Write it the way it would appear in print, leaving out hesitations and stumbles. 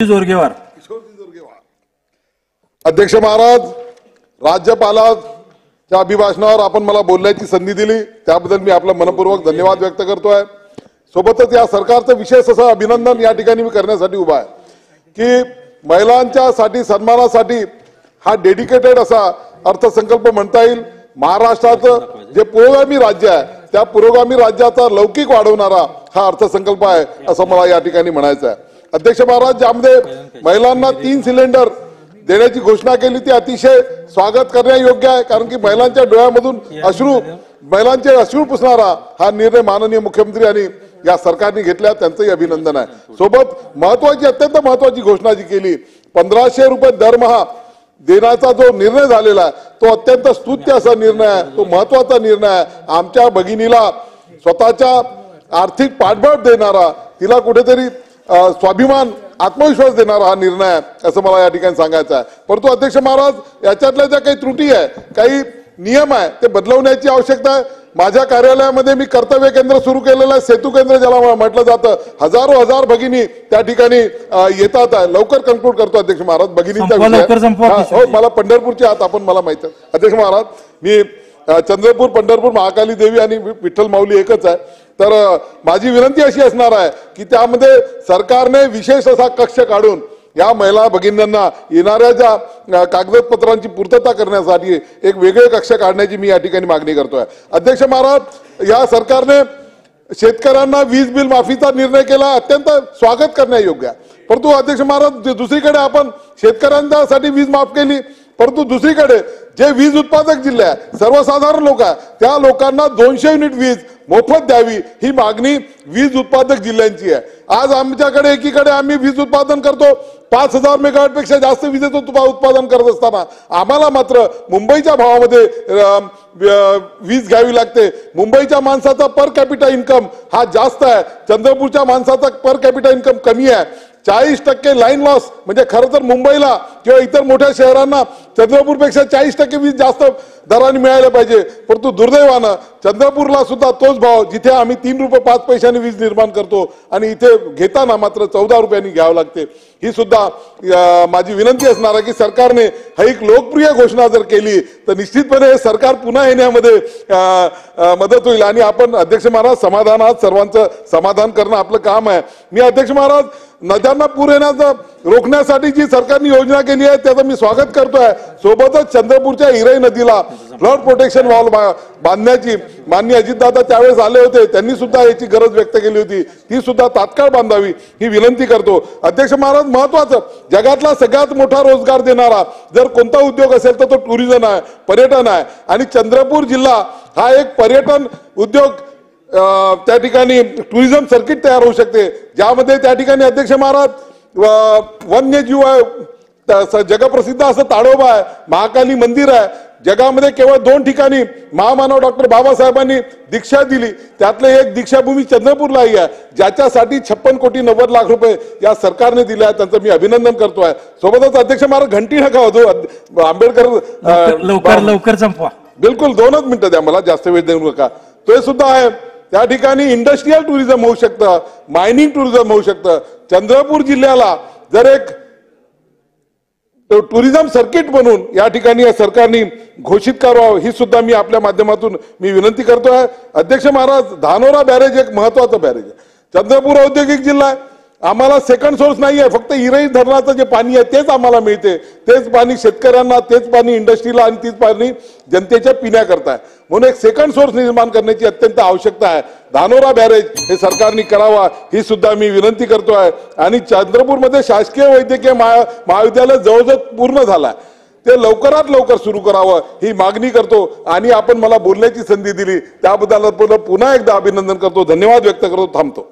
जोरगेवार. अध्यक्ष महाराज, राज्यपालाच्या अभिभाषणावर आपण मला बोलण्याची संधी दिली त्याबद्दल मी आपला मनपूर्वक धन्यवाद व्यक्त करतोय. सोबतच या सरकारचं विशेष असं अभिनंदन या ठिकाणी मी करण्यासाठी उभा आहे की महिलांच्या साठी सन्मानासाठी हा डेडिकेटेड असा अर्थसंकल्प म्हणता येईल. महाराष्ट्राचं जे पुरोगामी राज्य आहे त्या पुरोगामी राज्याचा लौकिक वाढवणारा हा अर्थसंकल्प आहे असं मला या ठिकाणी म्हणायचं आहे. अध्यक्ष महाराज, ज्यामध्ये महिलांना 3 सिलेंडर देण्याची घोषणा केली ती अतिशय स्वागत करण्यायोग्य आहे, कारण की महिलांच्या डोळ्यामधून महिलांचे अश्रू पुसणारा हा निर्णय माननीय मुख्यमंत्री आणि या सरकारने घेतला, त्यांचंही अभिनंदन आहे. सोबत अत्यंत महत्वाची घोषणा जी केली 1500 रुपये दरमहा देण्याचा जो निर्णय झालेला आहे तो अत्यंत स्तुत्य असा निर्णय आहे, तो महत्वाचा निर्णय आहे. आमच्या भगिनीला स्वतःच्या आर्थिक पाठबळ देणारा, तिला कुठेतरी स्वाभिमान आत्मविश्वास देणारा हा निर्णय आहे असं मला या ठिकाणी सांगायचं आहे. परंतु अध्यक्ष महाराज, याच्यातल्या ज्या काही त्रुटी आहे, काही नियम आहे ते बदलवण्याची आवश्यकता आहे. माझ्या कार्यालयामध्ये मी कर्तव्य केंद्र सुरू केलेलं आहे, सेतू केंद्र ज्याला म्हटलं जातं. हजार भगिनी त्या ठिकाणी येतात आहे. लवकर कन्क्लूड करतो अध्यक्ष महाराज. भगिनींचा हो, मला पंढरपूरचे आहात आपण, मला माहित आहे. अध्यक्ष महाराज, मी चंद्रपूर, पंढरपूर, महाकाली देवी आणि विठ्ठल माऊली एकच आहे. तर माझी विनंती अशी असणार आहे की त्यामध्ये सरकारने विशेष असा कक्ष काढून या महिला भगिनींना येणाऱ्या ज्या कागदपत्रांची पूर्तता करण्यासाठी एक वेगळे कक्ष काढण्याची मी या ठिकाणी मागणी करतोय. अध्यक्ष महाराज, या सरकारने शेतकऱ्यांना वीज बिल माफीचा निर्णय केला, अत्यंत स्वागत करण्यायोग्य आहे. परंतु अध्यक्ष महाराज, दुसरीकडे आपण शेतकऱ्यांसाठी वीज माफ केली, परंतु दुसरीकडे जे वीज उत्पादक जिल्हे आहे, सर्वसाधारण लोक आहे, त्या लोकांना 200 युनिट वीज मोफत द्यावी ही मागणी वीज उत्पादक जिल्ह्यांची आहे. आज आमच्याकडे एकीकडे आम्ही वीज उत्पादन करतो 5000 मेगावॅट पेक्षा जास्त विजेचं उत्पादन करत असताना आम्हाला मात्र मुंबईच्या भावामध्ये वीज घ्यावी लागते. मुंबईच्या माणसाचा पर कॅपिटा इन्कम हा जास्त आहे, चंद्रपूरच्या माणसाचा पर कॅपिटा इन्कम कमी आहे. 40% लाईन लॉस, म्हणजे खरं तर मुंबईला किंवा इतर मोठ्या शहरांना चंद्रपूरपेक्षा 40% वीज जास्त दराने मिळायला पाहिजे. परंतु दुर्दैवानं चंद्रपूरला सुद्धा तोच भाव जिथे आम्ही 3 रुपये 5 पैशांनी वीज निर्माण करतो आणि इथे घेताना मात्र 14 रुपयांनी घ्यावं लागते. ही सुद्धा माझी विनंती असणार आहे की सरकारने हा एक लोकप्रिय घोषणा जर केली तर निश्चितपणे हे सरकार पुन्हा येण्यामध्ये मदत होईल आणि आपण अध्यक्ष महाराज समाधानात सर्वांचं समाधान करणं आपलं काम आहे. मी अध्यक्ष महाराज, नद्यांना पूर येण्याचं रोखण्यासाठी जी सरकारने योजना केली आहे त्याचं मी स्वागत करतोय. सोबतच चंद्रपूरच्या हिराई नदीला फ्लड प्रोटेक्शन वॉल बांधण्याची माननीय अजितदादा त्यावेळेस आले होते, त्यांनी सुद्धा याची गरज व्यक्त केली होती, ती सुद्धा तात्काळ बांधावी ही विनंती करतो. अध्यक्ष महाराज, महत्वाचं जगातला सगळ्यात मोठा रोजगार देणारा जर कोणता उद्योग असेल तर तो टुरिझम आहे, पर्यटन आहे. आणि चंद्रपूर जिल्हा हा एक पर्यटन उद्योग त्या ठिकाणी टुरिझम सर्किट तयार होऊ शकते, ज्यामध्ये त्या ठिकाणी अध्यक्ष महाराज वन्यजीव आहे, जगप्रसिद्ध असं ताडोबा आहे, महाकाली मंदिर आहे. जगामध्ये केवळ 2 ठिकाणी महामानव डॉक्टर बाबासाहेबांनी दीक्षा दिली, त्यातले एक दीक्षाभूमी चंद्रपूरलाही आहे, ज्याच्यासाठी 56 कोटी 90 लाख रुपये या सरकारने दिले आहेत. त्यांचं मी अभिनंदन करतोय. सोबतच अध्यक्ष महाराज, घंटी नका वाजवू. आंबेडकर लवकर संपवा. बिलकुल 2च मिनिटं द्या मला, जास्त वेळ देऊ नका. तो सुद्धा आहे. त्या ठिकाणी इंडस्ट्रियल टुरिझम होऊ शकतं, मायनिंग टुरिझम होऊ शकतं. चंद्रपूर जिल्ह्याला जर एक टुरिझम सर्किट बनवून या ठिकाणी या सरकारने घोषित करावं ही सुद्धा मी आपल्या माध्यमातून मी विनंती करतोय. अध्यक्ष महाराज, धानोरा बॅरेज एक महत्वाचं बॅरेज आहे. चंद्रपूर औद्योगिक जिल्हा आहे, आम्हाला सेकंड सोर्स नाही आहे. फक्त इराई धरणाचं जे पाणी आहे तेच आम्हाला मिळते, तेच पाणी शेतकऱ्यांना, तेच पाणी इंडस्ट्रीला आणि तीच पाणी जनतेच्या पिण्याकरता आहे. म्हणून एक सेकंड सोर्स निर्माण करण्याची अत्यंत आवश्यकता आहे. धानोरा बॅरेज हे सरकारने करावा ही सुद्धा मी विनंती करतोय. आणि चंद्रपूरमध्ये शासकीय वैद्यकीय महाविद्यालय जवळजवळ पूर्ण झालं आहे, ते लवकरात लवकर सुरू करावं ही मागणी करतो. आणि आपण मला बोलण्याची संधी दिली त्याबद्दल पुन्हा एकदा अभिनंदन करतो, धन्यवाद व्यक्त करतो, थांबतो.